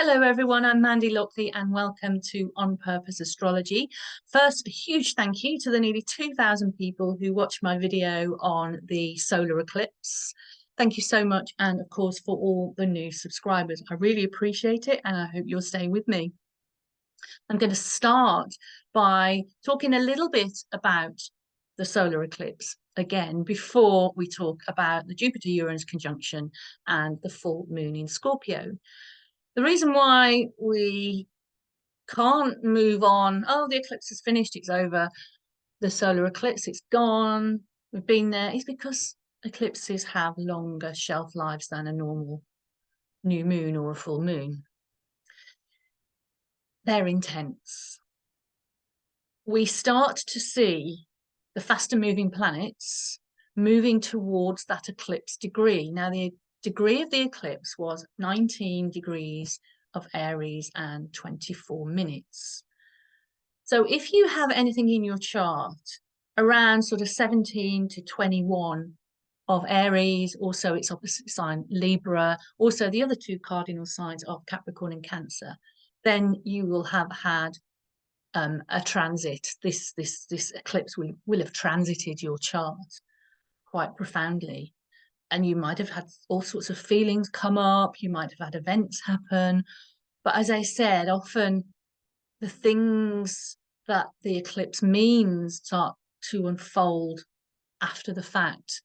Hello everyone, I'm Mandy Lockley and welcome to On Purpose Astrology. First, a huge thank you to the nearly 2,000 people who watched my video on the solar eclipse. Thank you so much, and of course for all the new subscribers. I really appreciate it and I hope you'll stay with me. I'm going to start by talking a little bit about the solar eclipse again before we talk about the Jupiter-Uranus conjunction and the full moon in Scorpio. The reason why we can't move on, oh, the eclipse is finished, it's over, the solar eclipse, it's gone, we've been there, is because eclipses have longer shelf lives than a normal new moon or a full moon. They're intense. We start to see the faster moving planets moving towards that eclipse degree. Now, the degree of the eclipse was 19 degrees of Aries and 24 minutes. So if you have anything in your chart around sort of 17 to 21 of Aries, also its opposite sign Libra, also the other two cardinal signs of Capricorn and Cancer, then you will have had a transit. This eclipse will have transited your chart quite profoundly. And you might have had all sorts of feelings come up, you might have had events happen. But as I said, often the things that the eclipse means start to unfold after the fact.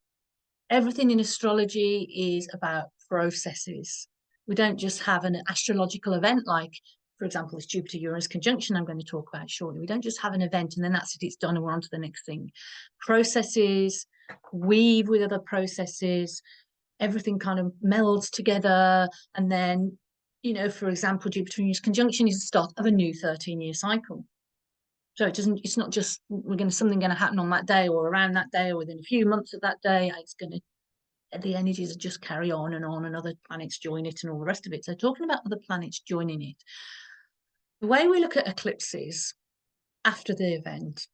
Everything in astrology is about processes. We don't just have an astrological event like, for example, this Jupiter-Uranus conjunction I'm going to talk about shortly. We don't just have an event and then that's it, it's done and we're on to the next thing. Processes weave with other processes, everything kind of melds together, and then, you know, for example, Jupiter-Uranus conjunction is the start of a new 13-year cycle. So it's not just something going to happen on that day or around that day or within a few months of that day. The energies just carry on, and other planets join it and all the rest of it. So talking about other planets joining it, the way we look at eclipses after the event,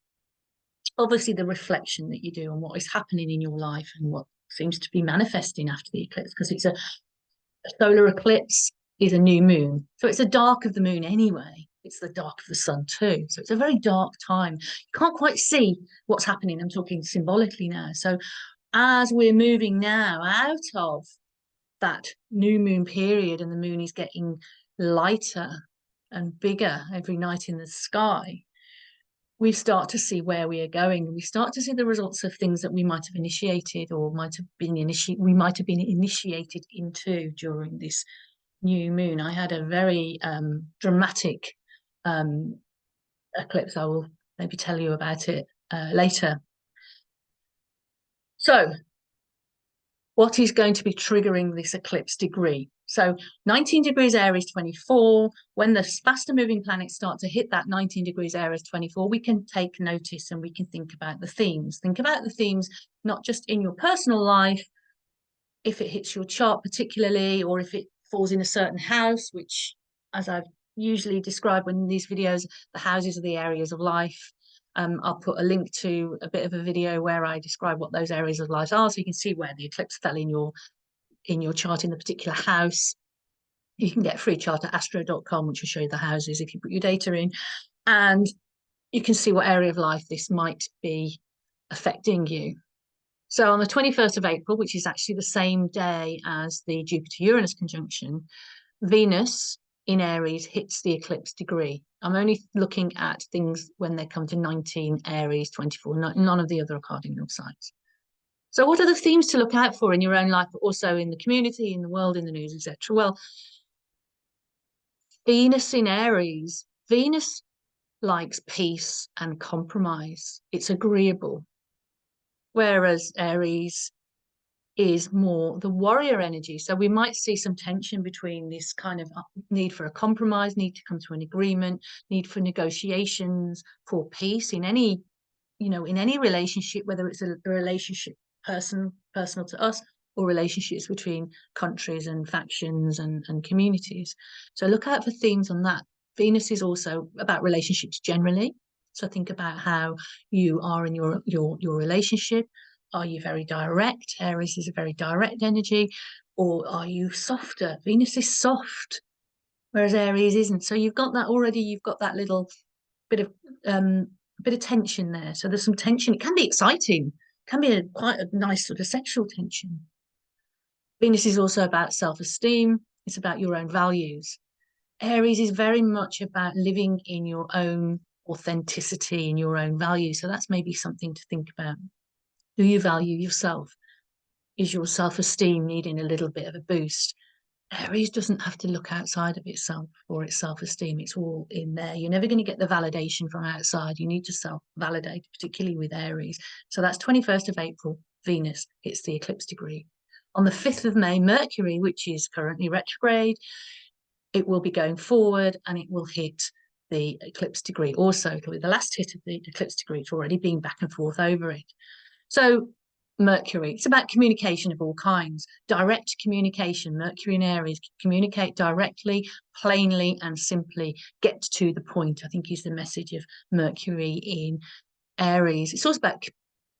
obviously the reflection that you do on what is happening in your life and what seems to be manifesting after the eclipse, because it's a solar eclipse is a new moon. So it's a dark of the moon anyway. It's the dark of the sun too. So it's a very dark time. You can't quite see what's happening. I'm talking symbolically now. So as we're moving now out of that new moon period and the moon is getting lighter and bigger every night in the sky, we start to see where we are going. We start to see the results of things that we might have initiated or we might have been initiated into during this new moon. I had a very dramatic eclipse. I will maybe tell you about it later. So what is going to be triggering this eclipse degree? So 19 degrees Aries 24, when the faster moving planets start to hit that 19 degrees Aries 24, we can take notice and we can think about the themes. Think about the themes, not just in your personal life, if it hits your chart particularly, or if it falls in a certain house, which, as I've usually described in these videos, the houses are the areas of life. I'll put a link to a bit of a video where I describe what those areas of life are, so you can see where the eclipse fell in your chart in the particular house. You can get a free chart at astro.com, which will show you the houses if you put your data in, and you can see what area of life this might be affecting you. So on the 21st of April, which is actually the same day as the Jupiter-Uranus conjunction, Venus in Aries hits the eclipse degree. I'm only looking at things when they come to 19 Aries 24, none of the other cardinal signs. So what are the themes to look out for in your own life, but also in the community, in the world, in the news, etc.? Well, Venus in Aries. Venus likes peace and compromise. It's agreeable. Whereas Aries is more the warrior energy. So we might see some tension between this kind of need for a compromise, need to come to an agreement, need for negotiations, for peace in any, in any relationship, whether it's a relationship personal to us, or relationships between countries and factions and communities. So look out for themes on that. Venus is also about relationships generally. So think about how you are in your relationship. Are you very direct? Aries is a very direct energy. Or are you softer? Venus is soft. whereas Aries isn't. So you've got that already. You've got that little bit of um, bit of tension there. So there's some tension. It can be exciting. It can be quite a nice sort of sexual tension. Venus is also about self-esteem. It's about your own values. Aries is very much about living in your own authenticity and your own values. So that's maybe something to think about. Do you value yourself? Is your self-esteem needing a little bit of a boost? Aries doesn't have to look outside of itself for its self-esteem. It's all in there. You're never going to get the validation from outside. You need to self-validate, particularly with Aries. So that's 21st of April, Venus hits the eclipse degree. On the 5th of May, Mercury, which is currently retrograde, it will be going forward and it will hit the eclipse degree. Also, it'll be the last hit of the eclipse degree. It's already been back and forth over it. So Mercury, it's about communication of all kinds, direct communication. Mercury in Aries, communicate directly, plainly, and simply. Get to the point, I think, is the message of Mercury in Aries. It's also about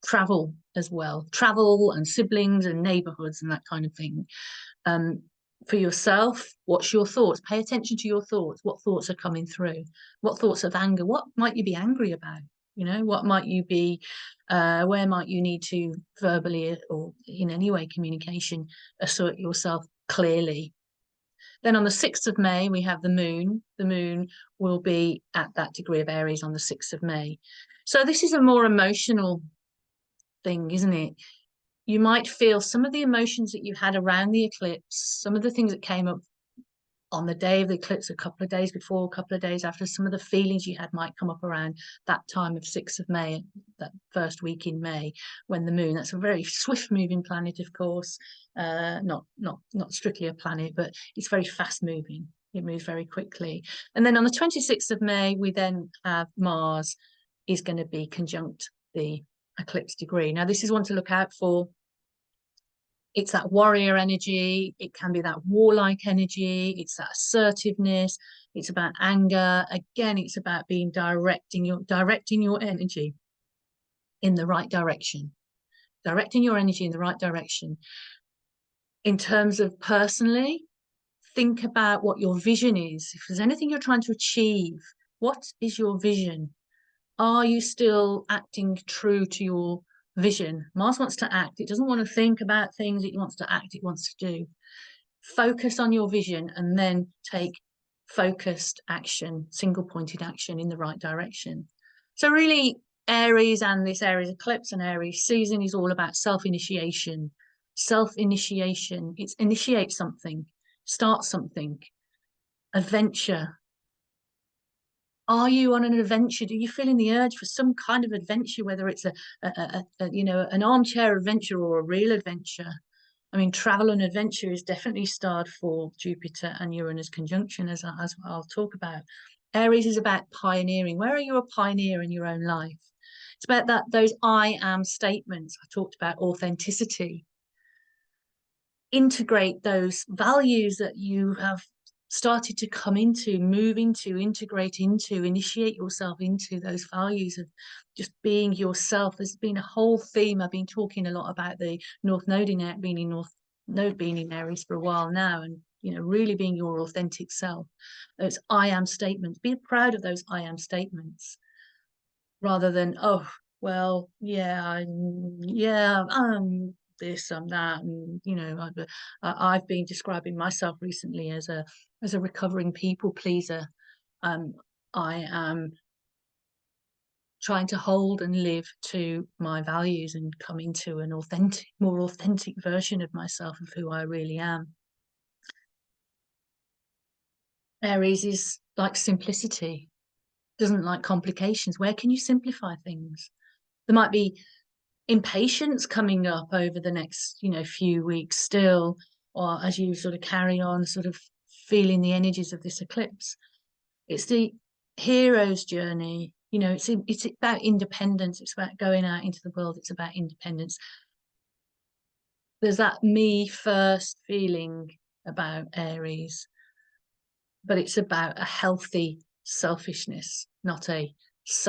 travel as well, travel and siblings and neighborhoods and that kind of thing. For yourself, what's your thoughts? Pay attention to your thoughts. What thoughts are coming through? What thoughts of anger? What might you be angry about? You know, what might you be, where might you need to verbally or in any way communication assert yourself clearly? Then on the 6th of May, we have the moon. The moon will be at that degree of Aries on the 6th of May. So this is a more emotional thing, isn't it? You might feel some of the emotions that you had around the eclipse, some of the things that came up on the day of the eclipse, a couple of days before, a couple of days after, some of the feelings you had might come up around that time of 6th of May, that first week in May, when the moon, that's a very swift moving planet, of course, not strictly a planet, but it's very fast moving. It moves very quickly. And then on the 26th of May, we then have Mars is going to be conjunct the eclipse degree. Now, this is one to look out for. It's that warrior energy. It can be that warlike energy. It's that assertiveness. It's about anger. Again, it's about being directing your energy in the right direction. Directing your energy in the right direction. In terms of personally, think about what your vision is. If there's anything you're trying to achieve, what is your vision? Are you still acting true to your vision? Mars wants to act. It doesn't want to think about things. It wants to act. It wants to do. Focus on your vision and then take focused action, single pointed action in the right direction. So really, Aries and this Aries eclipse and Aries season is all about self-initiation. Self-initiation. It's initiate something, start something, adventure. Are you on an adventure? Do you feel in the urge for some kind of adventure, whether it's an armchair adventure or a real adventure? I mean, travel and adventure is definitely starred for Jupiter and Uranus conjunction, as I'll talk about. Aries is about pioneering. Where are you a pioneer in your own life? It's about those I am statements. I talked about authenticity. Integrate those values that you have started to come into, move into, integrate into, initiate yourself into those values of just being yourself. There's been a whole theme. I've been talking a lot about the North Node being in Aries for a while now, and really being your authentic self. Those I am statements. Be proud of those I am statements, rather than this, I'm that, and I've been describing myself recently as a recovering people pleaser. I am trying to hold and live to my values and come into an more authentic version of myself, of who I really am. Aries is like simplicity, doesn't like complications. Where can you simplify things? There might be impatience coming up over the next few weeks still, or as you sort of carry on sort of feeling the energies of this eclipse. It's the hero's journey. It's about independence. It's about going out into the world. It's about independence. There's that me first feeling about Aries, but it's about a healthy selfishness, not a there's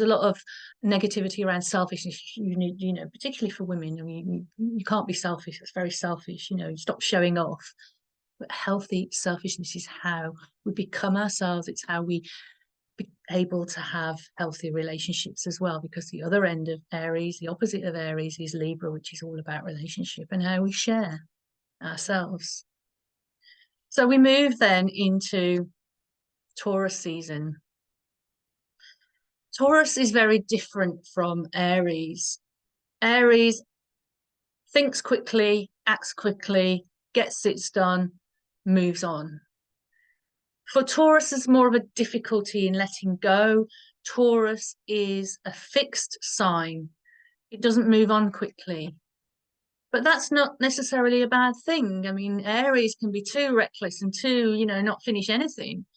a lot of negativity around selfishness. You need, particularly for women. I mean, you can't be selfish. It's very selfish. Stop showing off. But healthy selfishness is how we become ourselves. It's how we be able to have healthy relationships as well, because the other end of Aries, the opposite of Aries, is Libra, which is all about relationship and how we share ourselves. So we move then into Taurus season. Taurus is very different from Aries. Aries thinks quickly, acts quickly, gets it done, moves on. For Taurus, there's more of a difficulty in letting go. Taurus is a fixed sign. It doesn't move on quickly. But that's not necessarily a bad thing. I mean, Aries can be too reckless and too, not finish anything.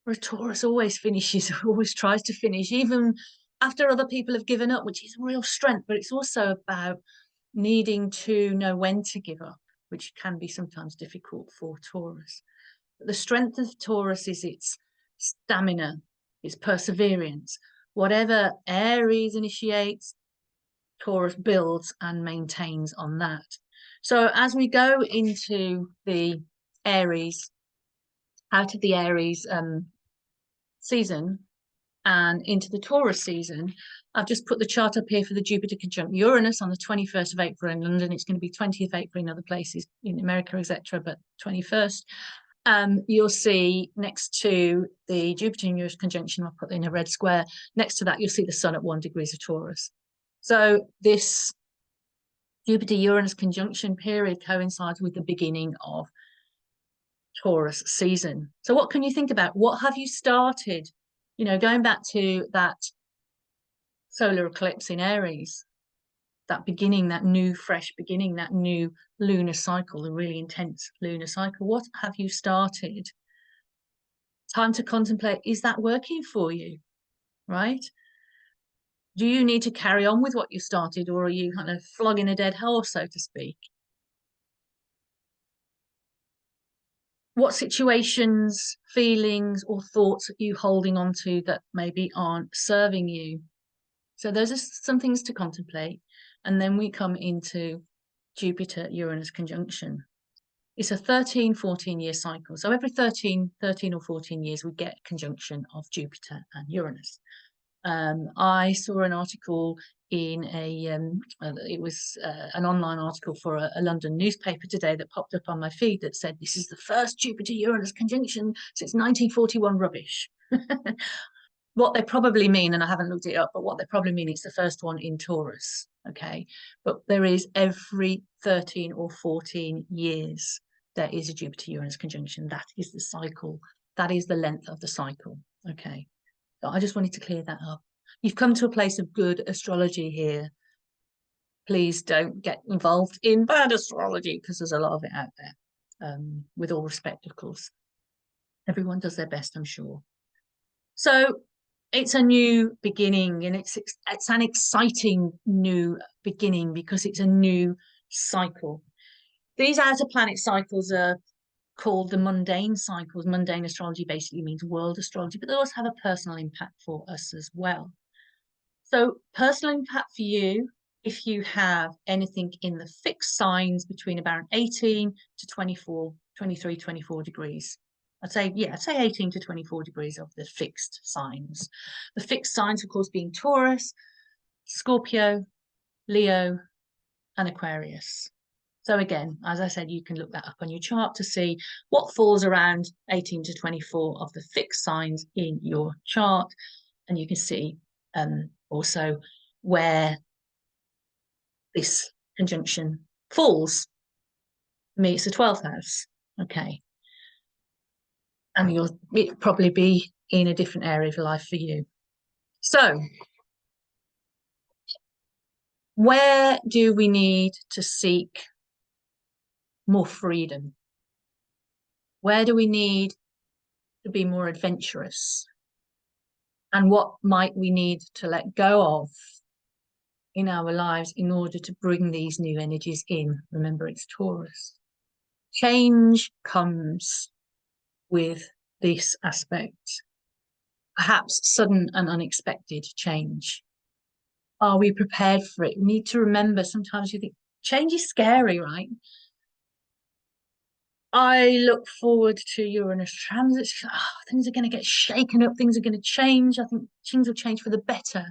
Whereas Taurus always finishes, always tries to finish, even after other people have given up, which is a real strength. But it's also about needing to know when to give up, which can be sometimes difficult for Taurus. But the strength of Taurus is its stamina, its perseverance. Whatever Aries initiates, Taurus builds and maintains on that. So as we go into the Aries, out of the Aries season and into the Taurus season, I've just put the chart up here for the Jupiter conjunct Uranus on the 21st of April in London. It's going to be 20th of April in other places in America, etc., but 21st. You'll see next to the Jupiter and Uranus conjunction, I'll put in a red square. Next to that, you'll see the Sun at 1 degrees of Taurus. So this Jupiter-Uranus conjunction period coincides with the beginning of Taurus season. So what can you think about? What have you started? Going back to that solar eclipse in Aries, that beginning, that new fresh beginning, that new lunar cycle, the really intense lunar cycle. What have you started? Time to contemplate, is that working for you? Right? Do you need to carry on with what you started, or are you kind of flogging a dead horse, so to speak? What situations, feelings, or thoughts are you holding on to that maybe aren't serving you? So those are some things to contemplate. And then we come into Jupiter-Uranus conjunction. It's a 13, 14-year cycle. So every 13 or 14 years, we get a conjunction of Jupiter and Uranus. I saw an article in it was an online article for a London newspaper today that popped up on my feed that said, this is the first Jupiter-Uranus conjunction since 1941 rubbish. What they probably mean, and I haven't looked it up, but what they probably mean, it's the first one in Taurus, okay? But there is every 13 or 14 years, there is a Jupiter-Uranus conjunction. That is the cycle. That is the length of the cycle, okay? So I just wanted to clear that up. You've come to a place of good astrology here. Please don't get involved in bad astrology, because there's a lot of it out there, with all respect, of course. Everyone does their best, I'm sure. So it's a new beginning, and it's an exciting new beginning because it's a new cycle. These outer planet cycles are called the mundane cycles. Mundane astrology basically means world astrology, but they also have a personal impact for us as well. So personal impact for you, if you have anything in the fixed signs between about 18 to 24, 23, 24 degrees. I'd say 18 to 24 degrees of the fixed signs. The fixed signs, of course, being Taurus, Scorpio, Leo, and Aquarius. So again, as I said, you can look that up on your chart to see what falls around 18 to 24 of the fixed signs in your chart. And you can see also where this conjunction falls. For me, it's the 12th house. Okay. And it'll probably be in a different area of life for you. So where do we need to seek more freedom? Where do we need to be more adventurous? And what might we need to let go of in our lives in order to bring these new energies in? Remember, it's Taurus. Change comes with this aspect, perhaps sudden and unexpected change. Are we prepared for it? We need to remember, sometimes you think change is scary, right? I look forward to Uranus transits. Oh, things are going to get shaken up. Things are going to change. I think things will change for the better.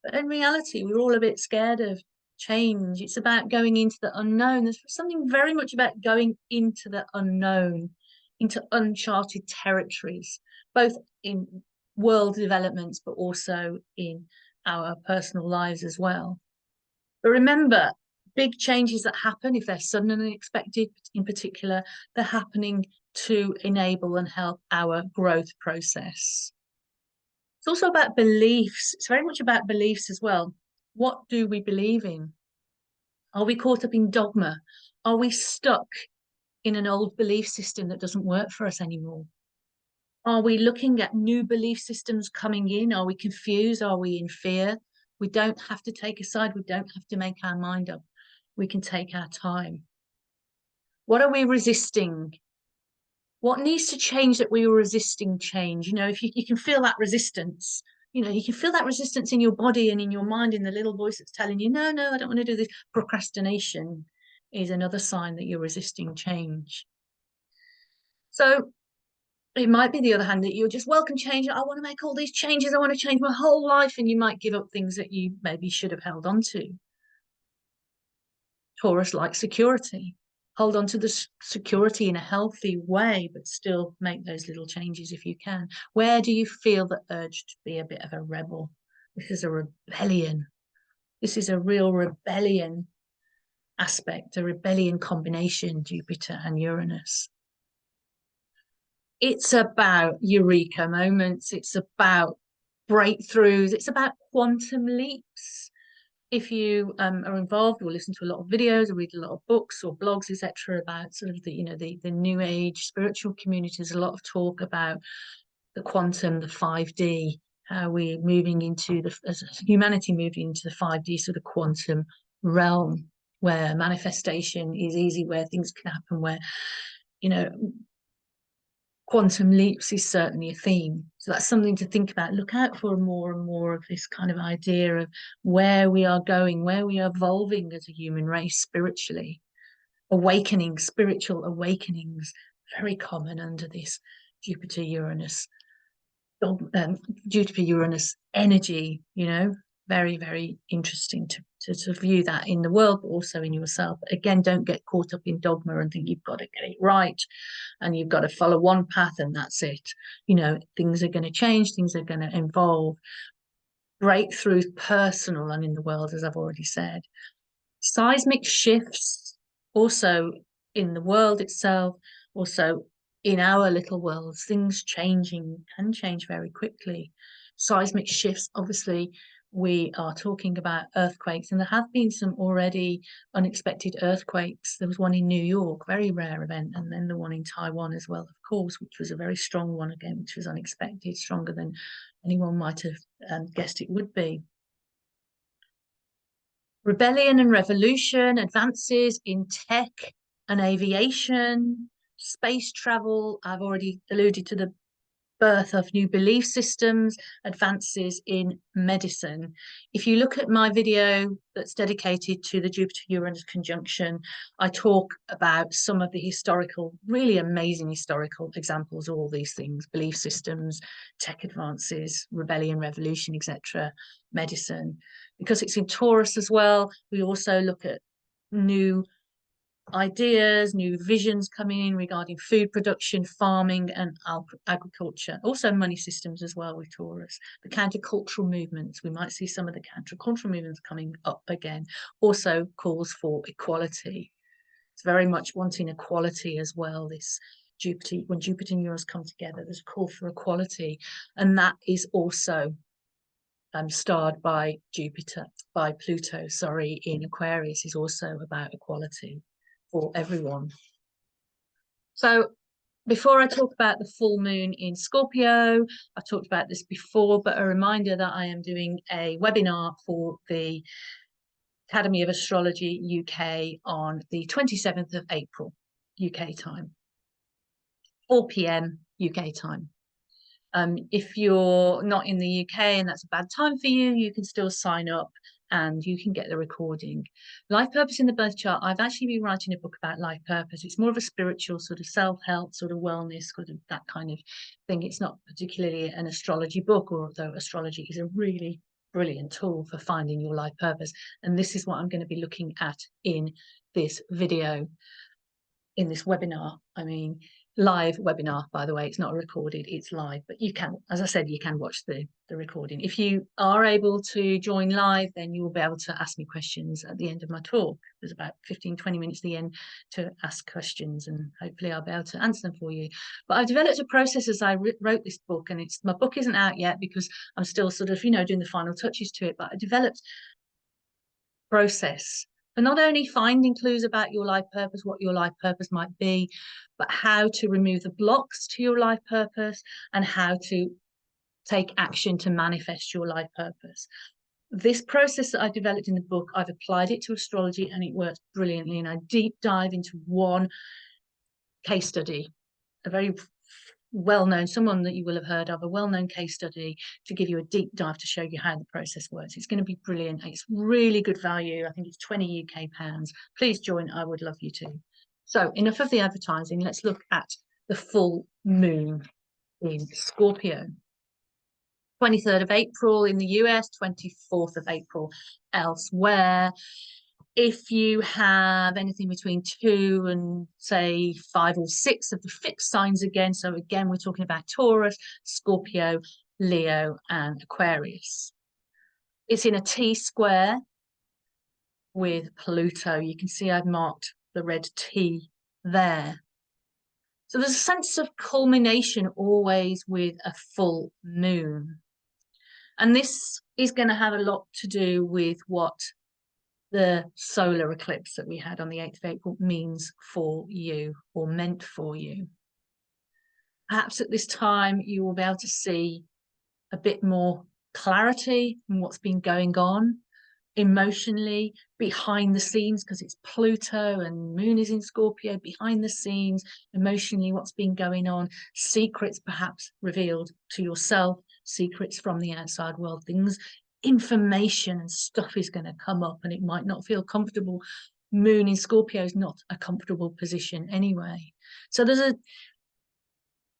But in reality, we're all a bit scared of change. It's about going into the unknown. There's something very much about going into the unknown, into uncharted territories, both in world developments, but also in our personal lives as well. But remember, big changes that happen, if they're sudden and unexpected in particular, they're happening to enable and help our growth process. It's also about beliefs. It's very much about beliefs as well. What do we believe in? Are we caught up in dogma? Are we stuck in an old belief system that doesn't work for us anymore? Are we looking at new belief systems coming in? Are we confused? Are we in fear? We don't have to take a side. We don't have to make our mind up. We can take our time. What are we resisting? What needs to change that we were resisting change? You know, if you can feel that resistance, you know, you can feel that resistance in your body and in your mind, in the little voice that's telling you, no, no, I don't want to do this. Procrastination is another sign that you're resisting change. So it might be the other hand that you're just welcome change. I want to make all these changes. I want to change my whole life. And you might give up things that you maybe should have held on to. Taurus likes security. Hold on to the security in a healthy way, but still make those little changes if you can. Where do you feel the urge to be a bit of a rebel? This is a rebellion. This is a real rebellion aspect, a rebellion combination, Jupiter and Uranus. It's about eureka moments. It's about breakthroughs. It's about quantum leaps. If you are involved or listen to a lot of videos or read a lot of books or blogs, etc., about sort of the new age spiritual community, there's a lot of talk about the quantum, the 5D, how we're moving into as humanity moving into the 5D sort of quantum realm where manifestation is easy, where things can happen, where you know quantum leaps is certainly a theme. So that's something to think about. Look out for more and more of this kind of idea of where we are going, where we are evolving as a human race spiritually. Awakening, spiritual awakenings, very common under this Jupiter Uranus, Jupiter Uranus energy, you know, very, very interesting to view that in the world, but also in yourself. But again, don't get caught up in dogma and think you've got to get it right and you've got to follow one path and that's it. You know, things are going to change, things are going to evolve. Breakthroughs, personal and in the world, as I've already said. Seismic shifts also in the world itself, also in our little worlds, things changing can change very quickly. Seismic shifts, obviously, we are talking about earthquakes, and there have been some already unexpected earthquakes. There was one in New York, very rare event, and then the one in Taiwan as well, of course, which was a very strong one again, which was unexpected, stronger than anyone might have guessed it would be. Rebellion and revolution, advances in tech and aviation, space travel. I've already alluded to the birth of new belief systems, advances in medicine. If you look at my video that's dedicated to the Jupiter-Uranus conjunction, I talk about some of the historical, really amazing historical examples of all these things: belief systems, tech advances, rebellion, revolution, etc., medicine. Because it's in Taurus as well, we also look at new ideas, new visions coming in regarding food production, farming, and agriculture. Also, money systems as well with Taurus. The countercultural movements, we might see some of the countercultural movements coming up again. Also, calls for equality. It's very much wanting equality as well. This Jupiter, when Jupiter and Uranus come together, there's a call for equality, and that is also starred by Pluto, sorry, in Aquarius, is also about equality for everyone. So before I talk about the full moon in Scorpio, I've talked about this before, but a reminder that I am doing a webinar for the Academy of Astrology UK on the 27th of April, UK time, 4 p.m. UK time. If you're not in the UK and that's a bad time for you, you can still sign up and you can get the recording. Life purpose in the birth chart. I've actually been writing a book about life purpose. It's more of a spiritual sort of self-help, sort of wellness, sort of that kind of thing. It's not particularly an astrology book, although astrology is a really brilliant tool for finding your life purpose. And this is what I'm going to be looking at in this video, in this webinar. I mean, live webinar, by the way. It's not recorded, it's live, but you can, as I said, you can watch the recording. If you are able to join live, then you will be able to ask me questions at the end of my talk. There's about 15-20 minutes at the end to ask questions, and hopefully I'll be able to answer them for you. But I've developed a process as I wrote this book, and my book isn't out yet because I'm still sort of, doing the final touches to it, but I developed process for not only finding clues about your life purpose, what your life purpose might be, but how to remove the blocks to your life purpose and how to take action to manifest your life purpose. This process that I developed in the book, I've applied it to astrology and it works brilliantly. And I deep dive into one case study, a very well-known, someone that you will have heard of, a well-known case study, to give you a deep dive to show you how the process works. It's going to be brilliant. It's really good value. I think it's 20 UK pounds. Please join. I would love you to. So enough of the advertising. Let's look at the full moon in Scorpio. 23rd of April in the US, 24th of April elsewhere. If you have anything between 2 and say 5 or 6 of the fixed signs again, so again, we're talking about Taurus, Scorpio, Leo, and Aquarius. It's in a T square with Pluto. You can see I've marked the red T there. So there's a sense of culmination always with a full moon. And this is going to have a lot to do with what the solar eclipse that we had on the 8th of April means for you, or meant for you. Perhaps at this time you will be able to see a bit more clarity in what's been going on emotionally, behind the scenes, because it's Pluto and moon is in Scorpio, behind the scenes, emotionally, what's been going on, secrets perhaps revealed to yourself, secrets from the outside world, things, information and stuff is going to come up and it might not feel comfortable. Moon in Scorpio is not a comfortable position anyway. So there's a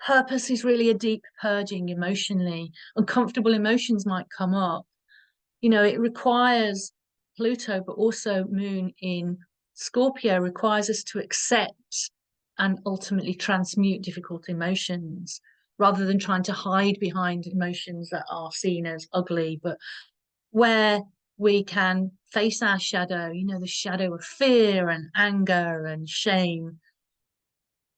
purpose, is really a deep purging emotionally. Uncomfortable emotions might come up. It requires Pluto, but also moon in Scorpio requires us to accept and ultimately transmute difficult emotions rather than trying to hide behind emotions that are seen as ugly, but where we can face our shadow, the shadow of fear and anger and shame,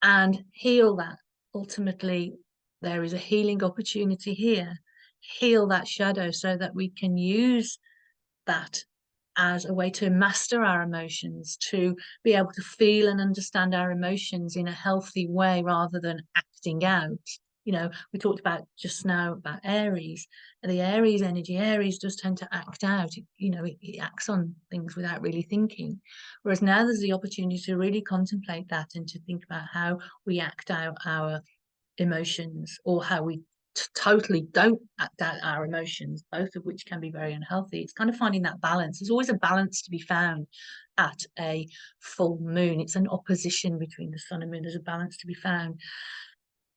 and heal that. Ultimately, there is a healing opportunity here. Heal that shadow so that we can use that as a way to master our emotions, to be able to feel and understand our emotions in a healthy way rather than acting out. We talked about just now about Aries, and the Aries energy. Aries does tend to act out. It acts on things without really thinking. Whereas now there's the opportunity to really contemplate that and to think about how we act out our emotions, or how we totally don't act out our emotions, both of which can be very unhealthy. It's kind of finding that balance. There's always a balance to be found at a full moon. It's an opposition between the sun and moon. There's a balance to be found.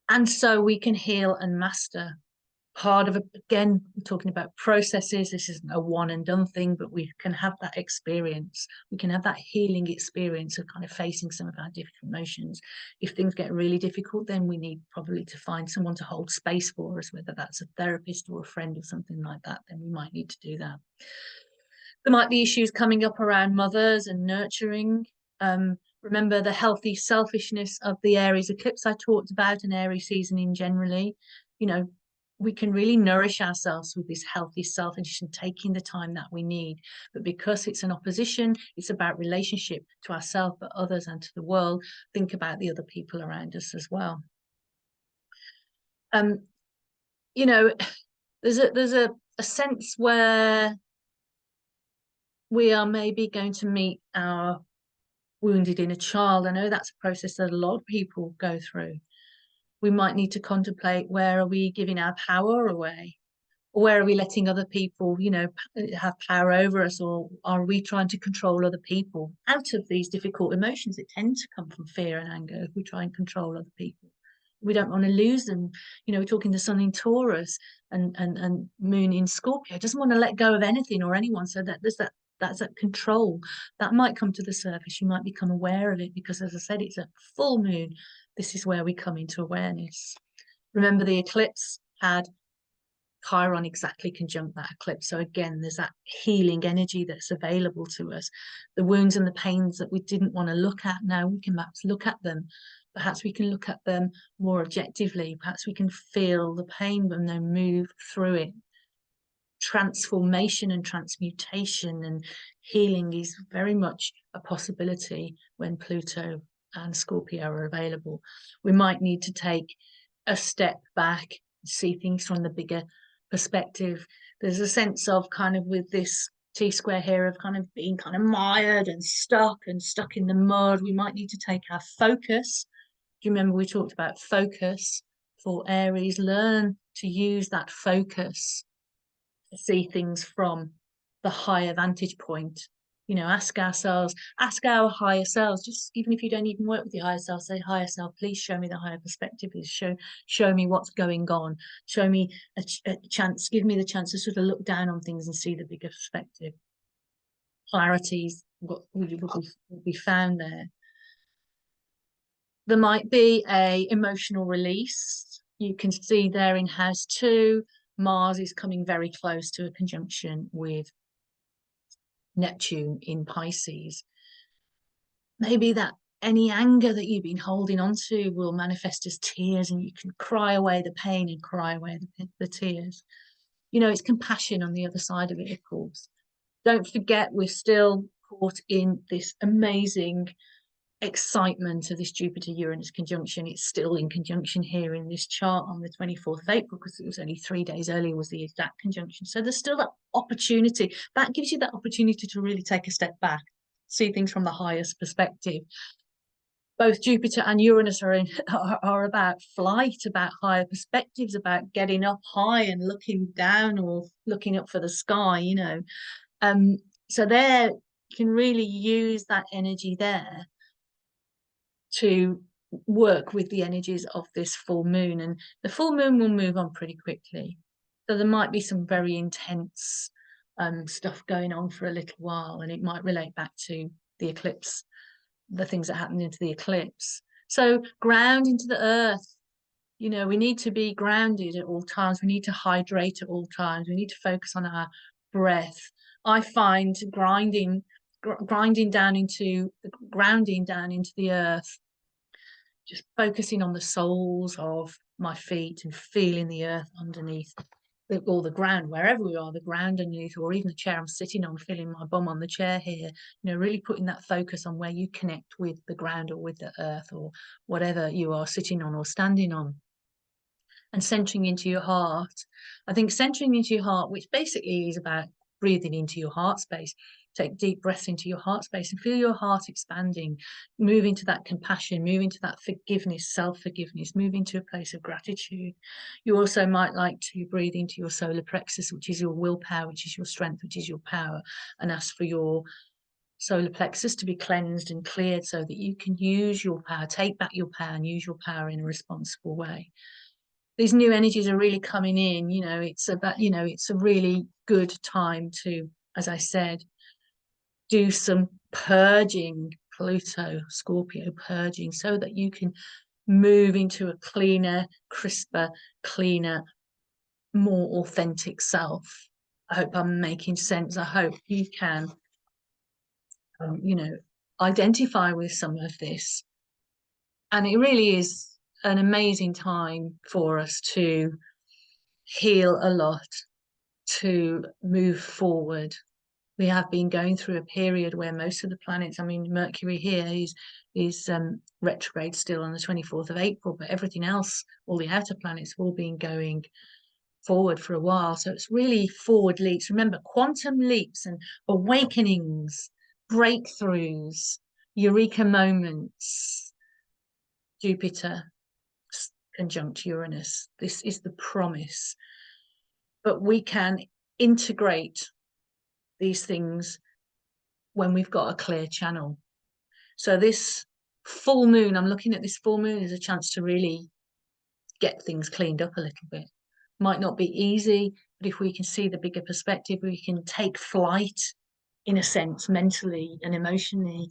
And so we can heal and master. Part of it, again, we're talking about processes. This isn't a one and done thing, but we can have that experience. We can have that healing experience of kind of facing some of our difficult emotions. If things get really difficult, then we need probably to find someone to hold space for us, whether that's a therapist or a friend or something like that, then we might need to do that. There might be issues coming up around mothers and nurturing. Remember the healthy selfishness of the Aries eclipse I talked about, and Aries seasoning generally. We can really nourish ourselves with this healthy selfishness and taking the time that we need. But because it's an opposition, it's about relationship to ourselves, but others, and to the world. Think about the other people around us as well. There's a sense where we are maybe going to meet our wounded inner child. I know that's a process that a lot of people go through. We might need to contemplate, where are we giving our power away? where are we letting other people, you know, have power over us, or are we trying to control other people out of these difficult emotions that tend to come from fear and anger? If we try and control other people, we don't want to lose them. You know, we're talking the sun in Taurus and moon in Scorpio. It doesn't want to let go of anything or anyone. So that there's that's that control that might come to the surface. You might become aware of it because, as I said, it's a full moon. This is where we come into awareness. Remember, the eclipse had Chiron exactly conjunct that eclipse. So again, there's that healing energy that's available to us. The wounds and the pains that we didn't want to look at, now we can perhaps look at them. Perhaps we can look at them more objectively. Perhaps we can feel the pain and then move through it. Transformation and transmutation and healing is very much a possibility when Pluto and Scorpio are available. We might need to take a step back, see things from the bigger perspective. There's a sense of kind of with this T-square here of kind of being kind of mired and stuck in the mud. We might need to take our focus. Do you remember we talked about focus for Aries? Learn to use that focus to see things from the higher vantage point. You know, ask ourselves, ask our higher selves, just even if you don't even work with the higher self, say, higher self, please show me the higher perspective, please show me what's going on, show me a chance, give me the chance to sort of look down on things and see the bigger perspective. Clarities will be found there. There might be a emotional release. You can see there in house 2, Mars is coming very close to a conjunction with Neptune in Pisces. Maybe that any anger that you've been holding on to will manifest as tears, and you can cry away the pain and cry away the tears. You know, it's compassion on the other side of it, of course. Don't forget, we're still caught in this amazing excitement of this Jupiter-Uranus conjunction. It's still in conjunction here in this chart on the 24th of April, because it was only 3 days earlier was the exact conjunction. So there's still that opportunity. That gives you that opportunity to really take a step back, see things from the highest perspective. Both Jupiter and Uranus are about flight, about higher perspectives, about getting up high and looking down or looking up for the sky, you know. So there you can really use that energy there to work with the energies of this full moon, and the full moon will move on pretty quickly. So there might be some very intense stuff going on for a little while, and it might relate back to the eclipse, the things that happened into the eclipse. So ground into the earth. You know, we need to be grounded at all times. We need to hydrate at all times. We need to focus on our breath. I find grounding down into the earth, just focusing on the soles of my feet and feeling the earth underneath, or the ground, wherever we are, the ground underneath, or even the chair I'm sitting on, feeling my bum on the chair here, you know, really putting that focus on where you connect with the ground or with the earth or whatever you are sitting on or standing on. And centering into your heart. I think centering into your heart, which basically is about breathing into your heart space. Take deep breaths into your heart space and feel your heart expanding, moving to that compassion, moving to that forgiveness, self-forgiveness, moving to a place of gratitude. You also might like to breathe into your solar plexus, which is your willpower, which is your strength, which is your power, and ask for your solar plexus to be cleansed and cleared so that you can use your power, take back your power and use your power in a responsible way. These new energies are really coming in, you know, it's about, you know, it's a really good time to, as I said, do some purging, Pluto, Scorpio purging, so that you can move into a cleaner, crisper, cleaner, more authentic self. I hope I'm making sense. I hope you can, you know, identify with some of this. And it really is an amazing time for us to heal a lot, to move forward. We have been going through a period where most of the planets, I mean, Mercury here is retrograde still on the 24th of April, but everything else, all the outer planets have all been going forward for a while. So it's really forward leaps. Remember, quantum leaps and awakenings, breakthroughs, eureka moments. Jupiter conjunct Uranus. This is the promise. but we can integrate these things when we've got a clear channel. So this full moon, I'm looking at this full moon as a chance to really get things cleaned up a little bit. Might not be easy, but if we can see the bigger perspective, we can take flight in a sense, mentally and emotionally.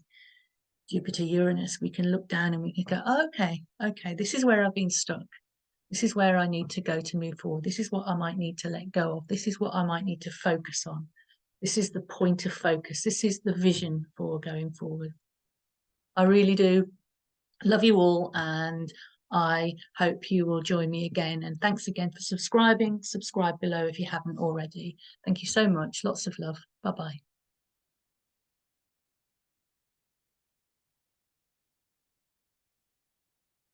Jupiter Uranus, we can look down and we can go, oh, okay, this is where I've been stuck. This is where I need to go to move forward. This is what I might need to let go of. This is what I might need to focus on. This is the point of focus. This is the vision for going forward. I really do love you all, and I hope you will join me again. And thanks again for subscribing. Subscribe below if you haven't already. Thank you so much. Lots of love. Bye-bye.